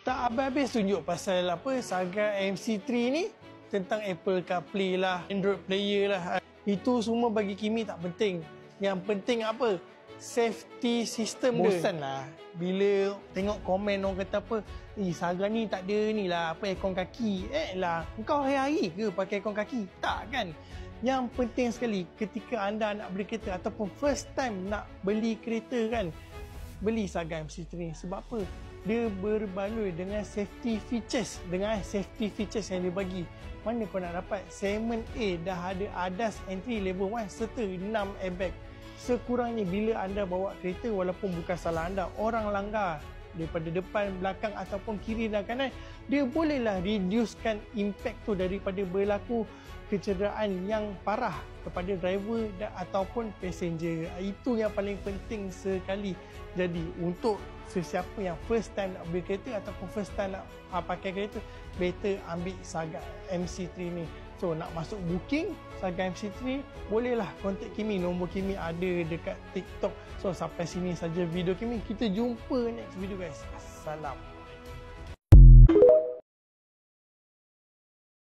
Tak habis-habis tunjuk pasal apa Saga MC3 ni tentang Apple CarPlay lah, Android Player lah. Itu semua bagi Kimi tak penting. Yang penting apa? Safety system dia. Bosan lah bila tengok komen orang kata apa, Saga ni tak ada ni lah, apa aircon kaki. Lah, kau hari-hari ke pakai aircon kaki? Tak kan? Yang penting sekali ketika anda nak beli kereta ataupun first time nak beli kereta kan, beli Saga MC3. Sebab apa? Dia berbaloi dengan safety features. Dengan safety features yang dia bagi. Mana kau nak dapat? Segmen A dah ada ADAS entry level 1 serta 6 airbag. Sekurangnya bila anda bawa kereta, walaupun bukan salah anda, orang langgar daripada depan, belakang ataupun kiri dan kanan, dia bolehlah reducekan impact tu daripada berlaku kecederaan yang parah kepada driver ataupun passenger. Itu yang paling penting sekali. Jadi untuk sesiapa yang first time nak beli kereta ataupun first time nak pakai kereta, better ambil Saga MC3 ni. So nak masuk booking Saga MC3, bolehlah contact Kimi. Nombor Kimi ada dekat TikTok. So sampai sini saja video Kimi. Kita jumpa next video guys. Assalam.